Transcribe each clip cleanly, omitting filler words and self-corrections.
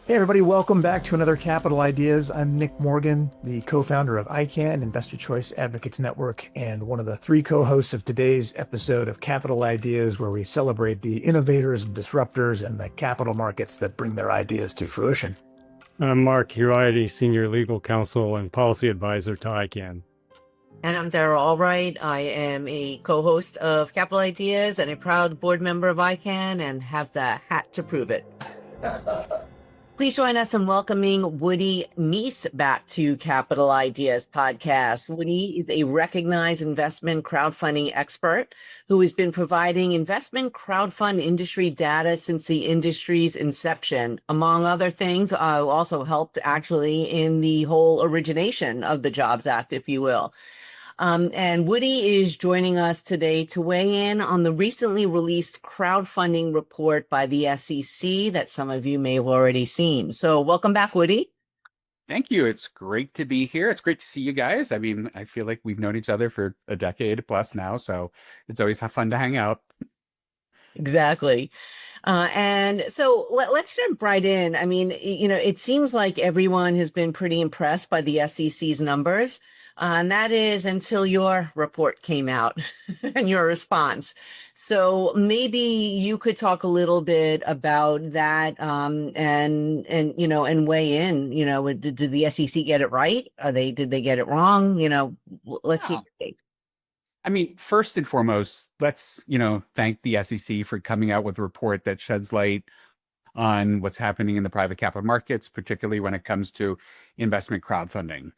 Hey everybody, welcome back to another Capital Ideas. I'm Nick Morgan, the co-founder of ICAN, Investor Choice Advocates Network, and one of the three co-hosts of today's episode of Capital Ideas, where we celebrate the innovators and disruptors and the capital markets that bring their ideas to fruition. I'm Mark Hiraide, Senior Legal Counsel and Policy Advisor to ICAN. And I'm Dara Albright. I am a co-host of Capital Ideas and a proud board member of ICAN and have the hat to prove it. Please join us in welcoming Woodie Neiss back to Capital Ideas podcast. Woodie is a recognized investment crowdfunding expert who has been providing investment crowdfund industry data since the industry's inception. Among other things, also helped actually in the whole origination of the Jobs Act, if you will. And Woodie is joining us today to weigh in on the recently released crowdfunding report by the SEC that some of you may have already seen. So welcome back, Woodie. Thank you. It's great to be here. It's great to see you guys. I mean, I feel like we've known each other for a decade plus now, so it's always fun to hang out. Exactly. And so let's jump right in. I mean, it seems like everyone has been pretty impressed by the SEC's numbers. And that is until your report came out and your response. So maybe you could talk a little bit about that and weigh in. Did the SEC get it right? Did they get it wrong? Let's hear your take. I mean, first and foremost, let's, thank the SEC for coming out with a report that sheds light on what's happening in the private capital markets, particularly when it comes to investment crowdfunding.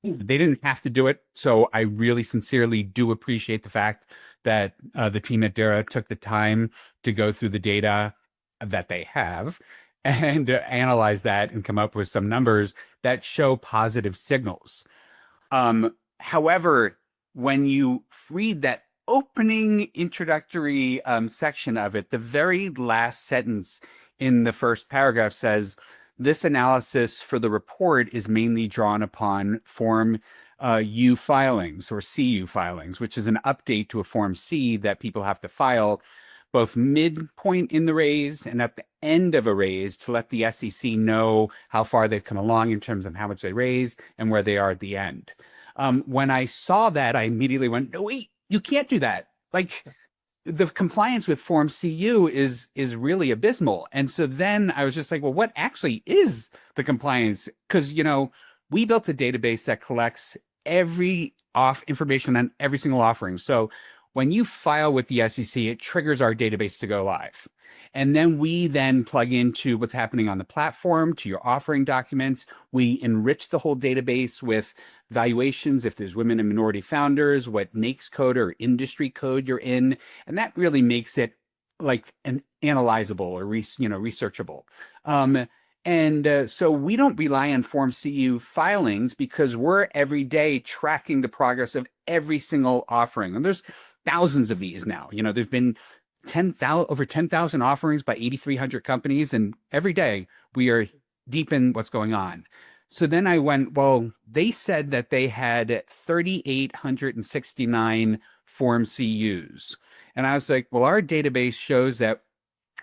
They didn't have to do it, so I really sincerely do appreciate the fact that the team at Dara took the time to go through the data that they have and analyze that and come up with some numbers that show positive signals. However, when you read that opening introductory section of it, the very last sentence in the first paragraph says, "This analysis for the report is mainly drawn upon Form U filings or CU filings, which is an update to a Form C that people have to file both midpoint in the raise and at the end of a raise to let the SEC know how far they've come along in terms of how much they raise and where they are at the end." When I saw that, I immediately went, "No, wait, you can't do that." Like, the compliance with Form CU is really abysmal. And so then I was just like, well, what actually is the compliance? Because, we built a database that collects every information on every single offering. So when you file with the SEC, it triggers our database to go live. And then we plug into what's happening on the platform, to your offering documents. We enrich the whole database with valuations, if there's women and minority founders, what NAICS code or industry code you're in. And that really makes it like an analyzable or researchable. So we don't rely on Form CU filings because we're every day tracking the progress of every single offering. And there's thousands of these now. There's been over 10,000 offerings by 8,300 companies, and every day we are deep in what's going on. So then I went, well, they said that they had 3,869 Form CUs. And I was like, well, our database shows that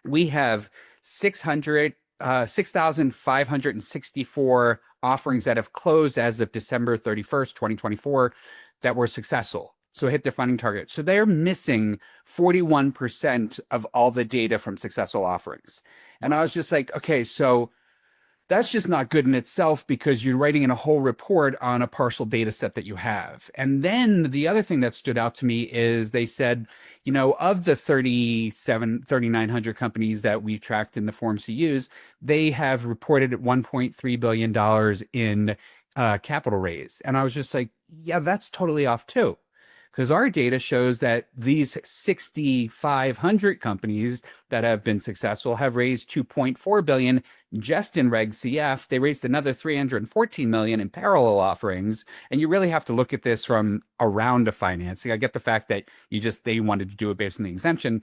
we have 6,564 offerings that have closed as of December 31st, 2024, that were successful. So hit their funding target. So they're missing 41% of all the data from successful offerings. And I was just like, okay, so that's just not good in itself because you're writing in a whole report on a partial data set that you have. And then the other thing that stood out to me is they said, of the 3,900 companies that we've tracked in the Form CUs, they have reported at $1.3 billion in capital raise. And I was just like, yeah, that's totally off too. Because our data shows that these 6,500 companies that have been successful have raised $2.4 billion just in Reg CF. They raised another $314 million in parallel offerings. And you really have to look at this from a round of financing. I get the fact that they wanted to do it based on the exemption,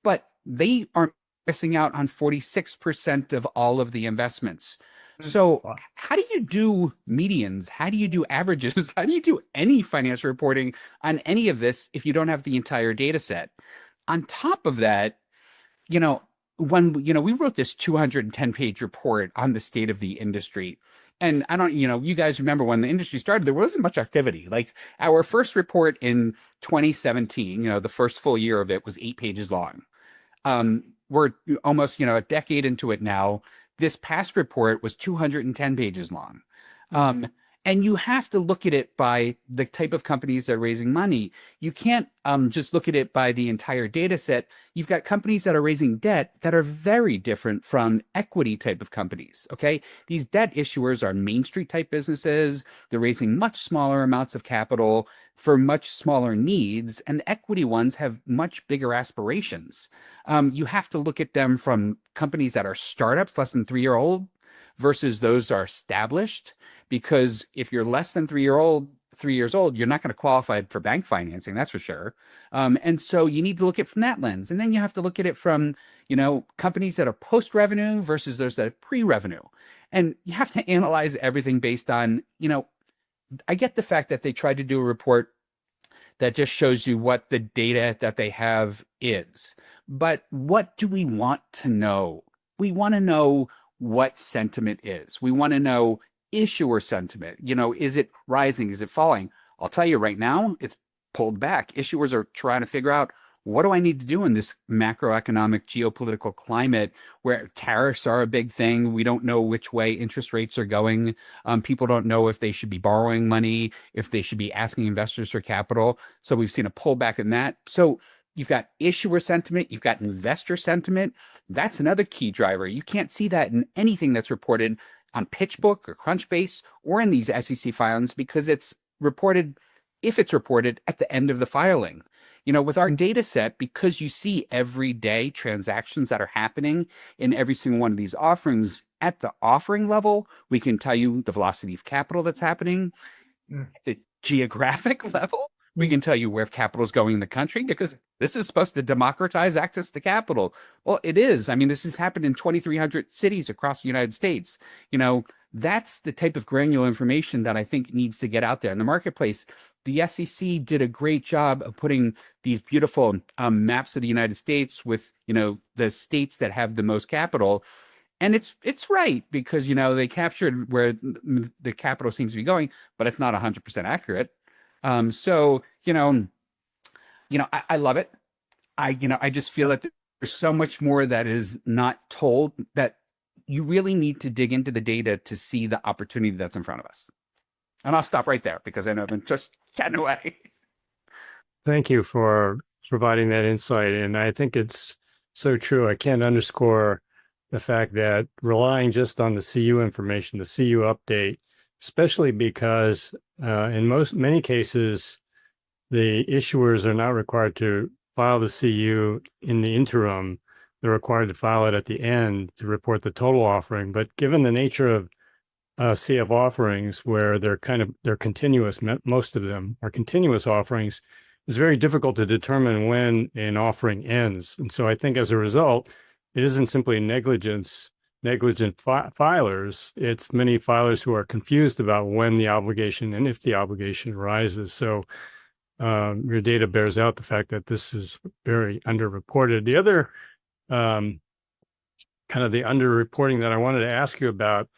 but they aren't missing out on 46% of all of the investments. So how do you do medians? How do you do averages? How do you do any financial reporting on any of this if you don't have the entire data set? On top of that, when, we wrote this 210-page report on the state of the industry. And I don't, you guys remember when the industry started, there wasn't much activity. Like our first report in 2017, the first full year of it was 8 pages long. We're almost, a decade into it now. This past report was 210 pages long. And you have to look at it by the type of companies that are raising money. You can't just look at it by the entire data set. You've got companies that are raising debt that are very different from equity type of companies, okay? These debt issuers are Main Street type businesses. They're raising much smaller amounts of capital for much smaller needs, and the equity ones have much bigger aspirations. You have to look at them from companies that are startups, less than 3 year old, versus those that are established. Because if you're less than 3 years old, you're not going to qualify for bank financing, that's for sure. And so you need to look at it from that lens. And then you have to look at it from, companies that are post-revenue versus those that are pre-revenue. And you have to analyze everything based on, I get the fact that they tried to do a report that just shows you what the data that they have is. But what do we want to know? We want to know what sentiment is. We want to know issuer sentiment. Is it rising? Is it falling? I'll tell you right now, it's pulled back. Issuers are trying to figure out, what do I need to do in this macroeconomic geopolitical climate where tariffs are a big thing? We don't know which way interest rates are going. People don't know if they should be borrowing money, if they should be asking investors for capital. So we've seen a pullback in that. So you've got issuer sentiment, you've got investor sentiment. That's another key driver. You can't see that in anything that's reported on PitchBook or Crunchbase or in these SEC filings, because it's reported, if it's reported, at the end of the filing. With our data set, because you see everyday transactions that are happening in every single one of these offerings, at the offering level, we can tell you the velocity of capital that's happening. At the geographic level, we can tell you where capital is going in the country, because this is supposed to democratize access to capital. Well, it is. I mean, this has happened in 2,300 cities across the United States. That's the type of granular information that I think needs to get out there in the marketplace. The SEC did a great job of putting these beautiful maps of the United States with, the states that have the most capital. And it's right, because, they captured where the capital seems to be going, but it's not 100% accurate. So, I love it. I just feel that there's so much more that is not told, that you really need to dig into the data to see the opportunity that's in front of us. And I'll stop right there, because I know I've been just chatting away. Thank you for providing that insight. And I think it's so true. I can't underscore the fact that relying just on the CU information, the CU update, especially because in many cases, the issuers are not required to file the CU in the interim. They're required to file it at the end to report the total offering. But given the nature of CF offerings, where they're continuous, most of them are continuous offerings, it's very difficult to determine when an offering ends. And so I think as a result, it isn't simply negligent filers. It's many filers who are confused about when the obligation and if the obligation arises. So your data bears out the fact that this is very underreported. The other kind of the underreporting that I wanted to ask you about,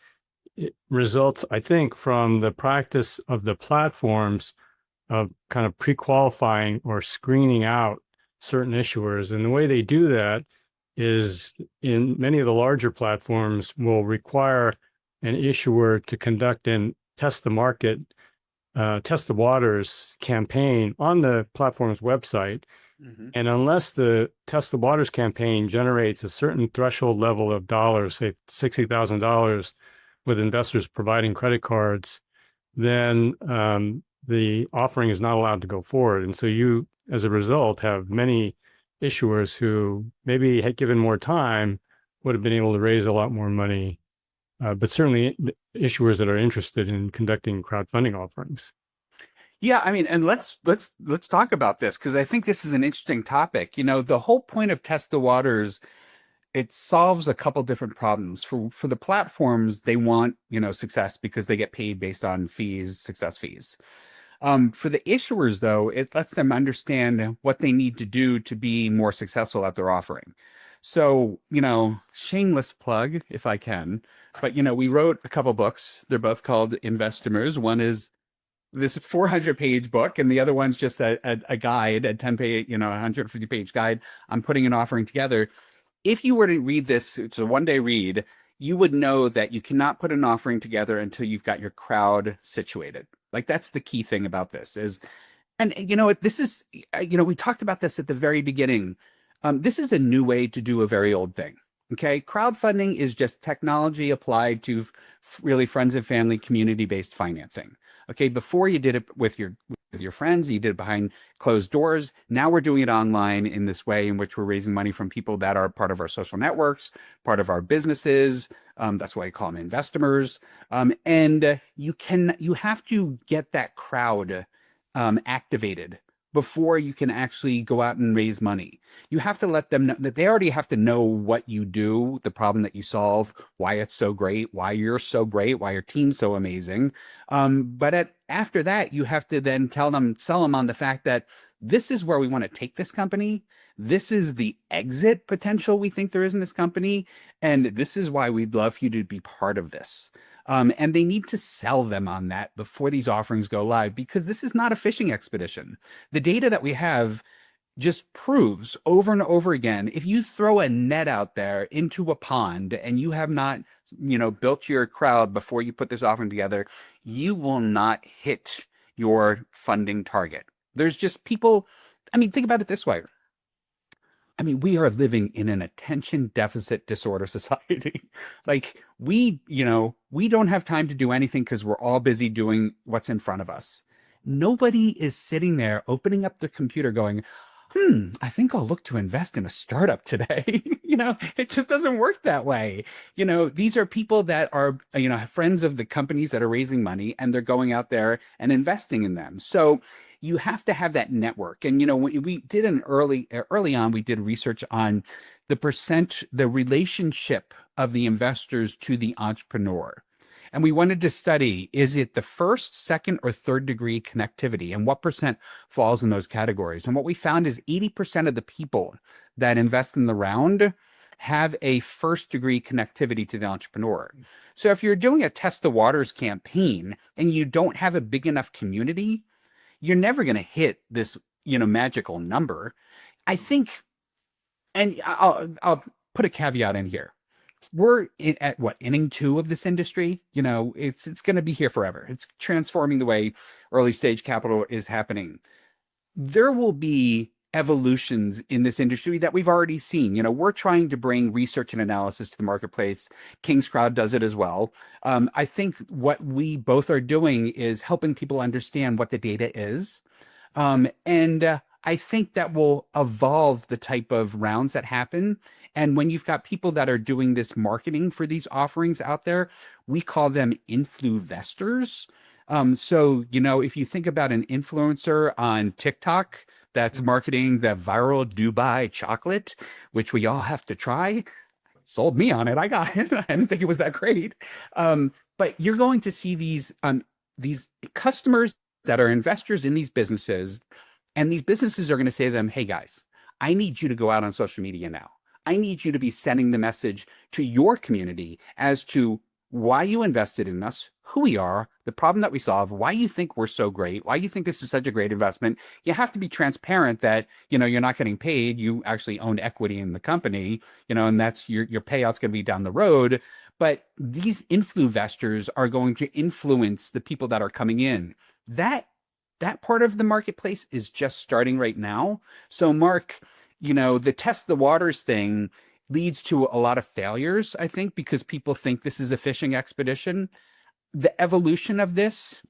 it results, I think, from the practice of the platforms of kind of pre-qualifying or screening out certain issuers. And the way they do that is, in many of the larger platforms, will require an issuer to conduct and test the market, test the waters campaign on the platform's website. Mm-hmm. And unless the test the waters campaign generates a certain threshold level of dollars, say $60,000, with investors providing credit cards, then the offering is not allowed to go forward. And so you, as a result, have many issuers who maybe had given more time would have been able to raise a lot more money, but certainly issuers that are interested in conducting crowdfunding offerings. Yeah, I mean, and let's talk about this, because I think this is an interesting topic. The whole point of Test the Waters, it solves a couple different problems. For the platforms, they want, success because they get paid based on fees, success fees. For the issuers, though, it lets them understand what they need to do to be more successful at their offering. So, shameless plug if I can, but we wrote a couple books. They're both called Investimers. One is this 400-page book, and the other one's just a guide, a 10-page, 150-page guide. I'm putting an offering together. If you were to read this, it's a one-day read, you would know that you cannot put an offering together until you've got your crowd situated. Like, that's the key thing about this is, and this is, we talked about this at the very beginning. This is a new way to do a very old thing. Okay. Crowdfunding is just technology applied to really friends and family community-based financing. Okay. Before you did it with your friends, you did it behind closed doors. Now we're doing it online in this way in which we're raising money from people that are part of our social networks, part of our businesses. That's why I call them investors. And you have to get that crowd activated before you can actually go out and raise money. You have to let them know that they already have to know what you do, the problem that you solve, why it's so great, why you're so great, why your team's so amazing. But after that, you have to then sell them on the fact that this is where we want to take this company. This is the exit potential we think there is in this company. And this is why we'd love for you to be part of this. And they need to sell them on that before these offerings go live, because this is not a fishing expedition. The data that we have just proves over and over again, if you throw a net out there into a pond and you have not, built your crowd before you put this offering together, you will not hit your funding target. There's just people, think about it this way. We are living in an attention deficit disorder society. Like we don't have time to do anything because we're all busy doing what's in front of us. Nobody is sitting there opening up the computer going, I think I'll look to invest in a startup today. It just doesn't work that way. These are people that are, friends of the companies that are raising money, and they're going out there and investing in them. So you have to have that network. And, we did early on, we did research on the relationship of the investors to the entrepreneur. And we wanted to study, is it the first, second, or third degree connectivity, and what percent falls in those categories? And what we found is 80% of the people that invest in the round have a first degree connectivity to the entrepreneur. So if you're doing a test the waters campaign and you don't have a big enough community, you're never going to hit this, magical number. I think, and I'll put a caveat in here. We're at inning 2 of this industry. It's going to be here forever. It's transforming the way early stage capital is happening. There will be evolutions in this industry that we've already seen. We're trying to bring research and analysis to the marketplace. King's Crowd does it as well. I think what we both are doing is helping people understand what the data is. And I think that will evolve the type of rounds that happen. And when you've got people that are doing this marketing for these offerings out there, we call them influvestors. So, if you think about an influencer on TikTok that's marketing the viral Dubai chocolate, which we all have to try, sold me on it. I got it. I didn't think it was that great. But you're going to see these customers that are investors in these businesses, and these businesses are going to say to them, hey guys, I need you to go out on social media now. I need you to be sending the message to your community as to why you invested in us, who we are, the problem that we solve, why you think we're so great, why you think this is such a great investment. You have to be transparent that, you're not getting paid. You actually own equity in the company, and that's your payout's going to be down the road. But these influvestors are going to influence the people that are coming in. That part of the marketplace is just starting right now. So Mark, the test the waters thing leads to a lot of failures, I think, because people think this is a fishing expedition. The evolution of this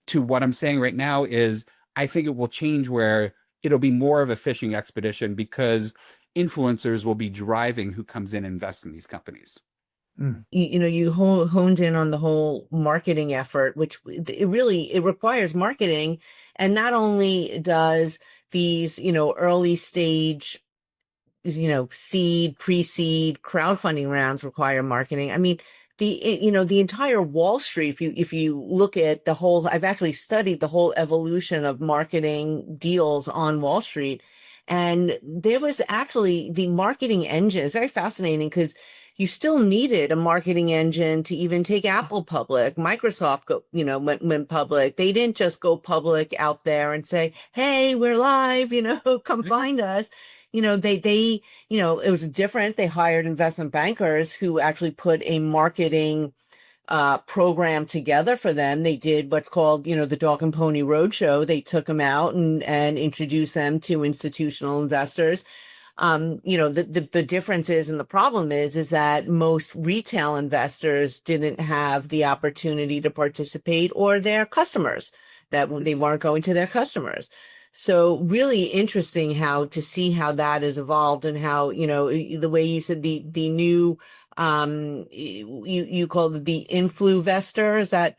to what I'm saying right now is I think it will change where it'll be more of a fishing expedition because influencers will be driving who comes in and invests in these companies. You honed in on the whole marketing effort, which it requires marketing. And not only does these, early stage, seed, pre-seed crowdfunding rounds require marketing. The entire Wall Street, if you look at the whole, I've actually studied the whole evolution of marketing deals on Wall Street. And there was actually the marketing engine. It's very fascinating because you still needed a marketing engine to even take Apple public. Microsoft went public. They didn't just go public out there and say, "Hey, we're live, come find us." They it was different. They hired investment bankers who actually put a marketing program together for them. They did what's called, the Dog and Pony Roadshow. They took them out and introduced them to institutional investors. The difference is, and the problem is that most retail investors didn't have the opportunity to participate, or their customers, that they weren't going to their customers. So really interesting to see how that has evolved, and how, the way you said the new, you called it the influvestor. Is that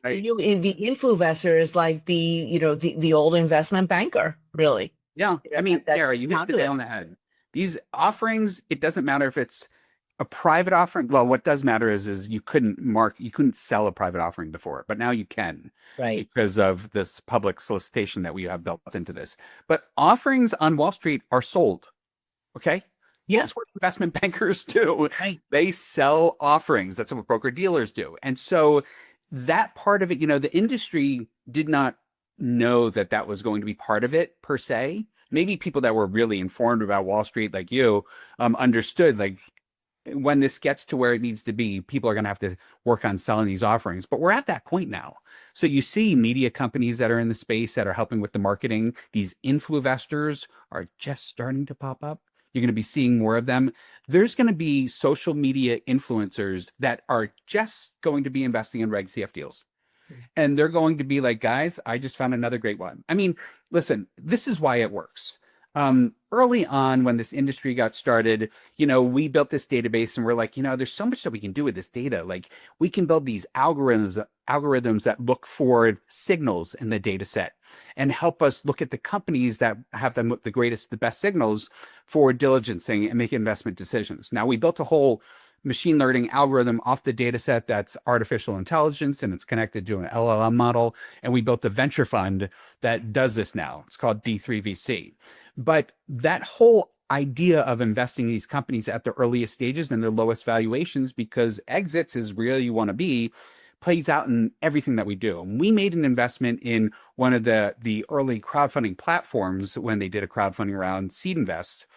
Right. the influvestor is like the old investment banker, really. Yeah. I mean, That's Dara, you hit the conduit. nail on the head. These offerings, it doesn't matter if it's a private offering. Well, what does matter is you couldn't sell a private offering before, but now you can, Right. because of this public solicitation that we have built into this. But offerings on Wall Street are sold. Okay. Yeah. That's what investment bankers do. Right. They sell offerings. That's what broker dealers do. And so that part of it, the industry did not know that that was going to be part of it per se. Maybe people that were really informed about Wall Street, like you, understood, like, when this gets to where it needs to be, people are going to have to work on selling these offerings. But we're at that point now. So you see media companies that are in the space that are helping with the marketing. These influencers are just starting to pop up. You're going to be seeing more of them. There's going to be social media influencers that are just going to be investing in Reg CF deals. And they're going to be like, "Guys, I just found another great one." I mean, listen, this is why it works. Early on, when this industry got started, we built this database, and we're like, there's so much that we can do with this data. Like, we can build these algorithms that look for signals in the data set and help us look at the companies that have the best signals for diligencing and making investment decisions. Now, we built a whole machine learning algorithm off the data set that's artificial intelligence, and it's connected to an LLM model. And we built a venture fund that does this now. It's called D3VC. But that whole idea of investing in these companies at the earliest stages and the lowest valuations, because exits is where you want to be, plays out in everything that we do. And we made an investment in one of the early crowdfunding platforms when they did a crowdfunding round, Seed Invest.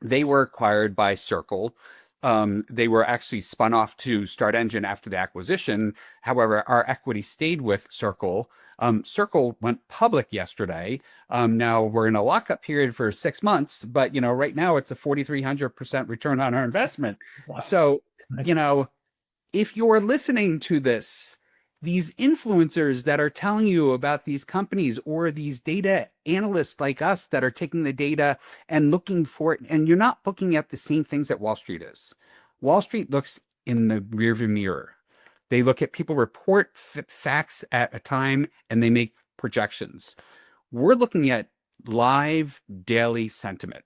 They were acquired by Circle. They were actually spun off to Start Engine after the acquisition. However, our equity stayed with Circle. Circle went public yesterday. Now we're in a lockup period for 6 months, but right now it's a 4,300% return on our investment. Wow. So, if you're listening to this, these influencers that are telling you about these companies, or these data analysts like us that are taking the data and looking for it, and you're not looking at the same things that Wall Street is. Wall Street looks in the rearview mirror. They look at people report facts at a time, and they make projections. We're looking at live daily sentiment.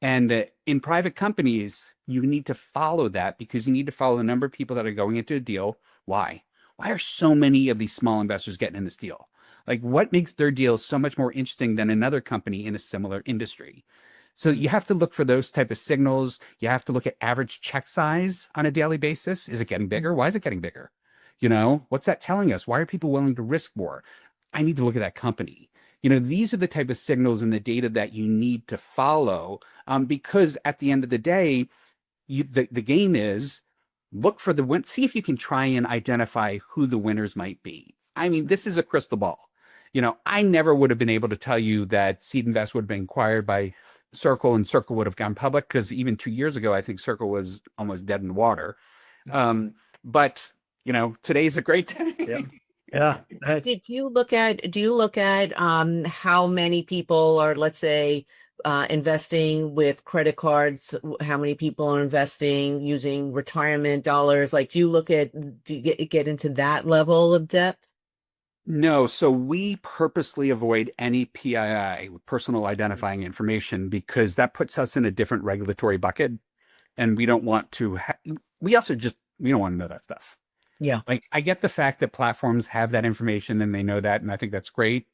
And in private companies, you need to follow that, because you need to follow the number of people that are going into a deal. Why? Why are so many of these small investors getting in this deal? Like, what makes their deal so much more interesting than another company in a similar industry? So you have to look for those type of signals. You have to look at average check size on a daily basis. Is it getting bigger? Why is it getting bigger? What's that telling us? Why are people willing to risk more? I need to look at that company. These are the type of signals in the data that you need to follow, because at the end of the day, the game is look for the win. See if you can try and identify who the winners might be. I mean, this is a crystal ball. I never would have been able to tell you that Seed Invest would have been acquired by Circle, and Circle would have gone public, because even 2 years ago, I think Circle was almost dead in the water. But today's a great day. Yeah. Do you look at how many people are, let's say, investing with credit cards? How many people are investing using retirement dollars? Like, do you get into that level of depth? No, so we purposely avoid any PII, personal identifying information, because that puts us in a different regulatory bucket, and we don't want to. We don't want to know that stuff. Yeah. Like, I get the fact that platforms have that information and they know that, and I think that's great.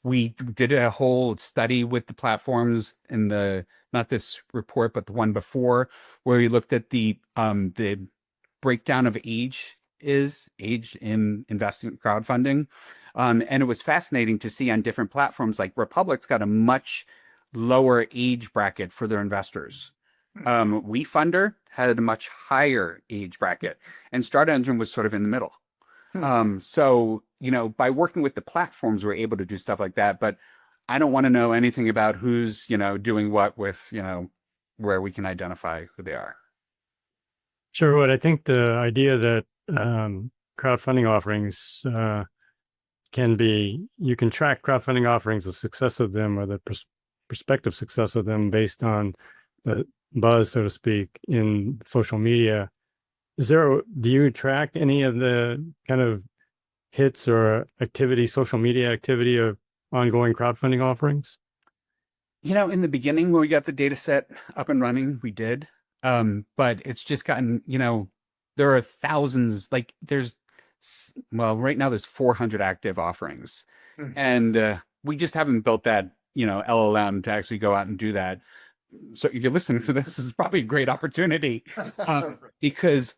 We did a whole study with the platforms in not this report, but the one before, where we looked at the breakdown of age in investing crowdfunding. And it was fascinating to see on different platforms, like Republic's got a much lower age bracket for their investors. WeFunder had a much higher age bracket, and Start Engine was sort of in the middle. So, by working with the platforms, we're able to do stuff like that. But I don't want to know anything about who's, doing what with, where we can identify who they are. Sure. What I think the idea that crowdfunding offerings you can track crowdfunding offerings, the success of them or the prospective success of them based on the buzz, so to speak, in social media. Do you track any of the kind of hits or social media activity of ongoing crowdfunding offerings? In the beginning, when we got the data set up and running, we did. But it's just gotten, there are thousands, right now there's 400 active offerings. And we just haven't built that, LLM to actually go out and do that. So if you're listening to this is probably a great opportunity because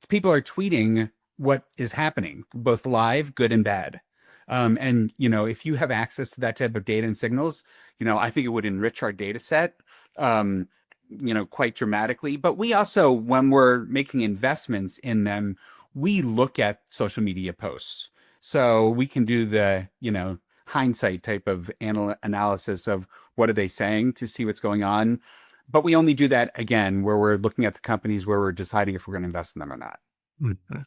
people are tweeting what is happening, both live, good and bad. And, if you have access to that type of data and signals, I think it would enrich our data set, quite dramatically. But we also, when we're making investments in them, we look at social media posts. So we can do the, hindsight type of analysis of what are they saying to see what's going on. But we only do that, again, where we're looking at the companies where we're deciding if we're going to invest in them or not. Mm-hmm.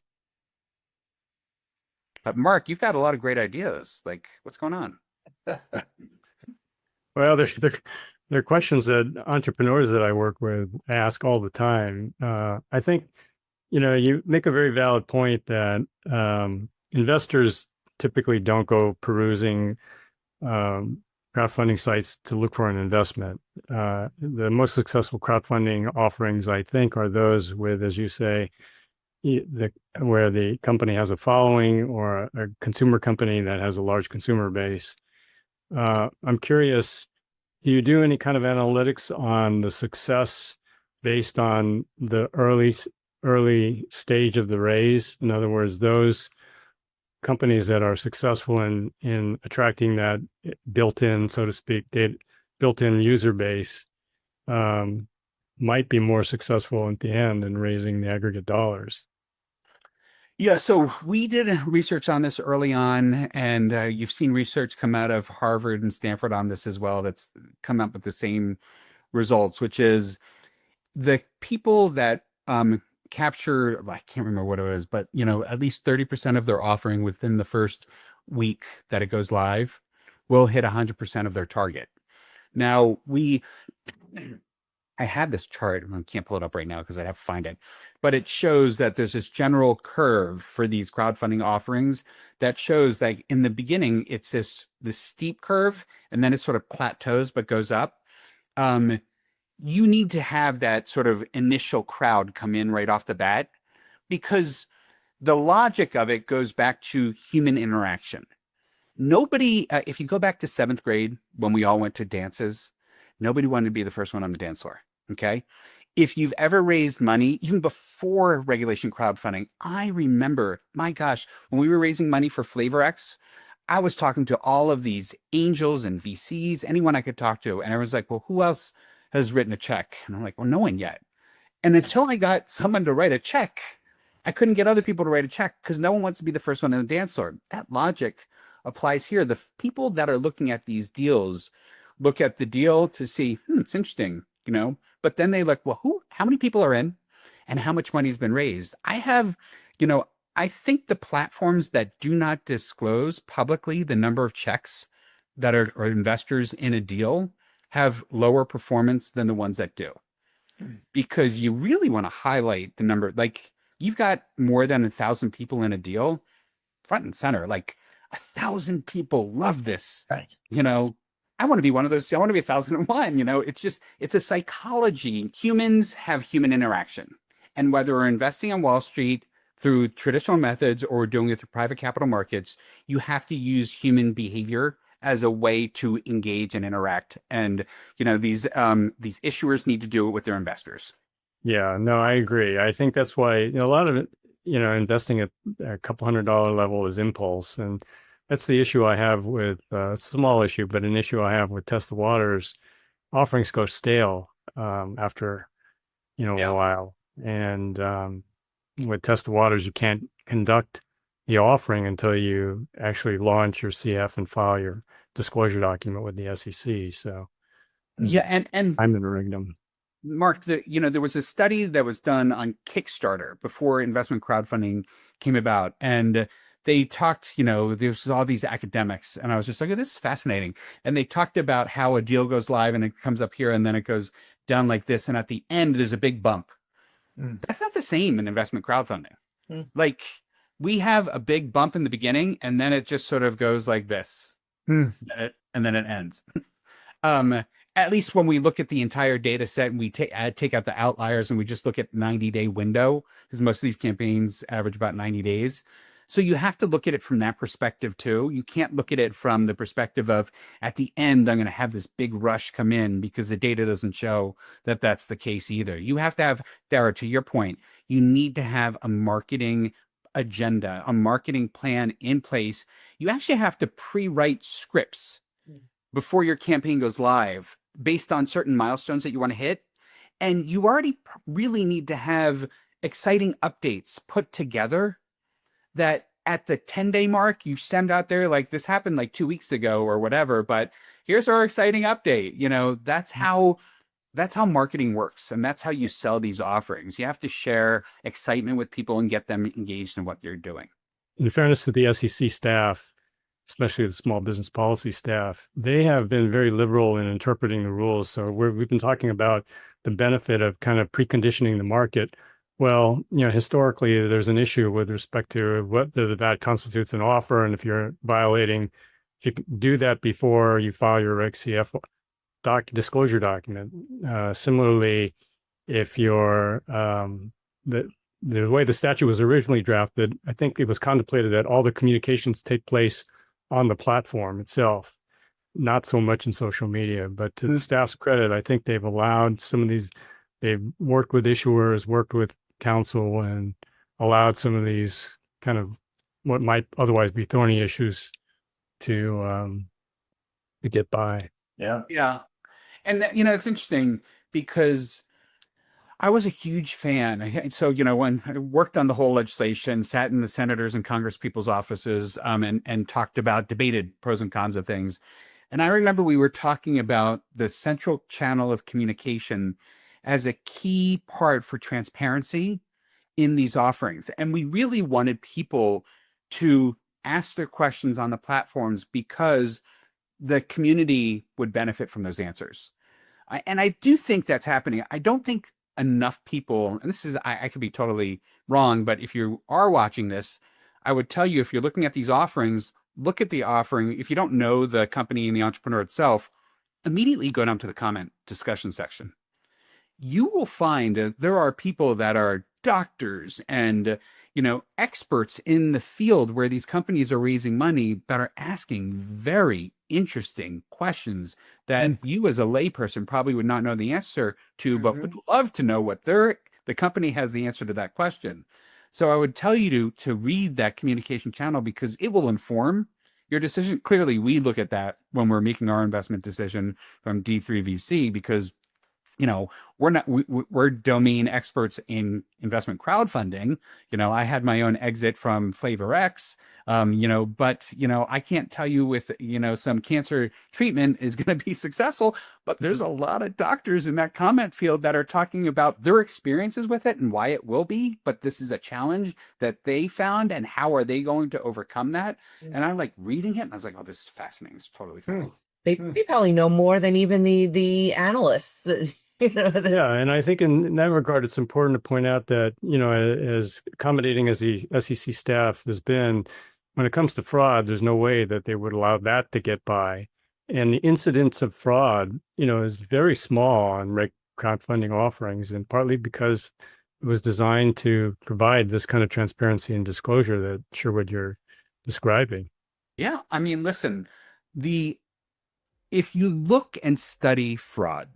But Mark, you've got a lot of great ideas. Like, what's going on? Well, there are questions that entrepreneurs that I work with ask all the time. I think, you make a very valid point that investors typically don't go perusing crowdfunding sites to look for an investment. The most successful crowdfunding offerings, I think, are those with, as you say, where the company has a following or a consumer company that has a large consumer base. I'm curious, do you do any kind of analytics on the success based on the early stage of the raise? In other words, those companies that are successful in attracting that built-in, so to speak, built-in user base might be more successful at the end in raising the aggregate dollars. Yeah, so we did research on this early on, and you've seen research come out of Harvard and Stanford on this as well that's come up with the same results, which is the people that capture, I can't remember what it is, but at least 30% of their offering within the first week that it goes live will hit 100% of their target. Now, I had this chart, I can't pull it up right now because I'd have to find it, but it shows that there's this general curve for these crowdfunding offerings that shows that in the beginning, it's this steep curve, and then it sort of plateaus but goes up. You need to have that sort of initial crowd come in right off the bat, because the logic of it goes back to human interaction. Nobody, if you go back to 7th grade when we all went to dances, nobody wanted to be the first one on the dance floor. Okay. If you've ever raised money, even before Regulation Crowdfunding, I remember, my gosh, when we were raising money for FlavorX, I was talking to all of these angels and VCs, anyone I could talk to. And I was like, well, who else has written a check? And I'm like, well, no one yet. And until I got someone to write a check, I couldn't get other people to write a check because no one wants to be the first one in the dance floor. That logic applies here. The people that are looking at these deals look at the deal to see, it's interesting, but then they look, well, how many people are in and how much money has been raised? I think the platforms that do not disclose publicly the number of checks that are investors in a deal have lower performance than the ones that do. Because you really want to highlight the number, like you've got more than 1,000 people in a deal, front and center, like 1,000 people love this, right. I want to be one of those. I want to be 1,001. It's a psychology. Humans have human interaction. And whether we're investing on Wall Street through traditional methods or doing it through private capital markets, you have to use human behavior as a way to engage and interact. And, these issuers need to do it with their investors. Yeah, no, I agree. I think that's why, a lot of it, investing at a couple $100 level is impulse. And that's the issue I have with, it's a small issue, but an issue I have with Test the Waters. Offerings go stale after, Yeah. a while. And with Test the Waters, you can't conduct the offering until you actually launch your CF and file your disclosure document with the SEC. So Yeah, and I'm in Rigdom. Mark, there was a study that was done on Kickstarter before investment crowdfunding came about, and they talked, there's all these academics, and I was just like, oh, this is fascinating. And they talked about how a deal goes live and it comes up here and then it goes down like this, and at the end there's a big bump. That's not the same in investment crowdfunding. Like, we have a big bump in the beginning, and then it just sort of goes like this, and then it ends. At least when we look at the entire data set and we take out the outliers and we just look at 90-day window, because most of these campaigns average about 90 days. So you have to look at it from that perspective too. You can't look at it from the perspective of, at the end, I'm going to have this big rush come in, because the data doesn't show that that's the case either. You have to have, Dara, to your point, you need to have a marketing agenda, a marketing plan in place. You actually have to pre-write scripts before your campaign goes live based on certain milestones that you want to hit. And you already really need to have exciting updates put together that at the 10-day mark, you send out there, like, this happened like 2 weeks ago or whatever, but here's our exciting update. That's how marketing works. And that's how you sell these offerings. You have to share excitement with people and get them engaged in what you're doing. In fairness to the SEC staff, especially the small business policy staff, they have been very liberal in interpreting the rules. So we've been talking about the benefit of kind of preconditioning the market. Well, historically, there's an issue with respect to whether that constitutes an offer. And if you do that before you file your Reg CF disclosure document. Similarly, if you're, the way the statute was originally drafted, I think it was contemplated that all the communications take place on the platform itself, not so much in social media. But to the staff's credit, I think they've allowed some of these, they've worked with issuers, worked with counsel, and allowed some of these kind of what might otherwise be thorny issues to get by. Yeah. And it's interesting because I was a huge fan. So, when I worked on the whole legislation, sat in the senators and Congress people's offices, and talked about, debated pros and cons of things. And I remember we were talking about the central channel of communication as a key part for transparency in these offerings. And we really wanted people to ask their questions on the platforms because the community would benefit from those answers. And I do think that's happening. I don't think enough people, and this is, I could be totally wrong, but if you are watching this, I would tell you, if you're looking at these offerings, look at the offering. If you don't know the company and the entrepreneur itself, immediately go down to the comment discussion section. You will find that there are people that are doctors and experts in the field where these companies are raising money that are asking very interesting questions that you as a layperson probably would not know the answer to, but would love to know what the company has the answer to that question. So I would tell you to read that communication channel because it will inform your decision. Clearly, we look at that when we're making our investment decision from D3VC because we're domain experts in investment crowdfunding. I had my own exit from Flavor X, but I can't tell you with, some cancer treatment is going to be successful, but there's a lot of doctors in that comment field that are talking about their experiences with it and why it will be, but this is a challenge that they found and how are they going to overcome that? And I like reading it and I was like, oh, this is fascinating. It's totally fascinating. They probably know more than even the analysts. Yeah, and I think in that regard, it's important to point out that, as accommodating as the SEC staff has been, when it comes to fraud, there's no way that they would allow that to get by. And the incidence of fraud, is very small on Reg crowdfunding offerings, and partly because it was designed to provide this kind of transparency and disclosure that Sherwood you're describing. Yeah, I mean, listen, if you look and study fraud,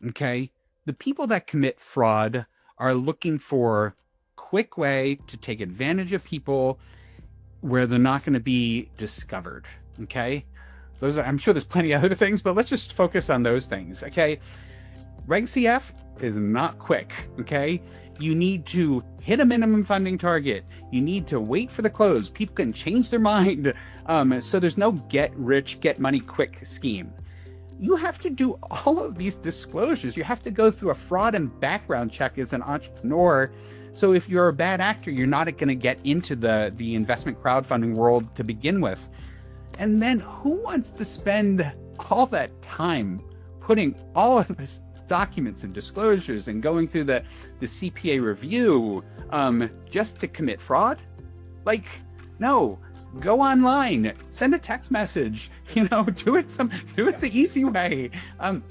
okay, the people that commit fraud are looking for quick way to take advantage of people where they're not going to be discovered. Okay, I'm sure there's plenty of other things, but let's just focus on those things. Okay, Reg CF is not quick. Okay, you need to hit a minimum funding target. You need to wait for the close. People can change their mind. So there's no get rich, get money quick scheme. You have to do all of these disclosures. You have to go through a fraud and background check as an entrepreneur. So if you're a bad actor, you're not going to get into the investment crowdfunding world to begin with. And then who wants to spend all that time putting all of this documents and disclosures and going through the CPA review just to commit fraud? Like, no. Go online, send a text message, do it the easy way.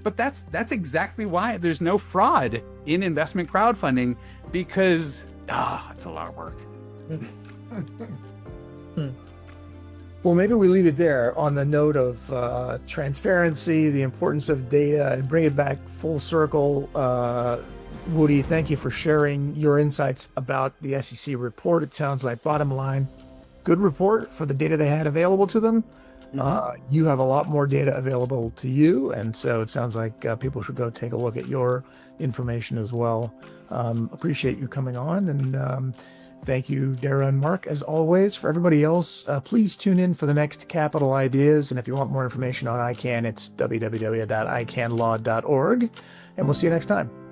But that's exactly why there's no fraud in investment crowdfunding, because it's a lot of work. Well, maybe we leave it there on the note of transparency, the importance of data, and bring it back full circle. Woodie, thank you for sharing your insights about the SEC report. It sounds like, bottom line, good report for the data they had available to them. You have a lot more data available to you, and so it sounds like people should go take a look at your information as well. Appreciate you coming on, and thank you, Dara and Mark, as always. For everybody else, please tune in for the next Capital Ideas, and if you want more information on ICAN, it's www.icanlaw.org, and we'll see you next time.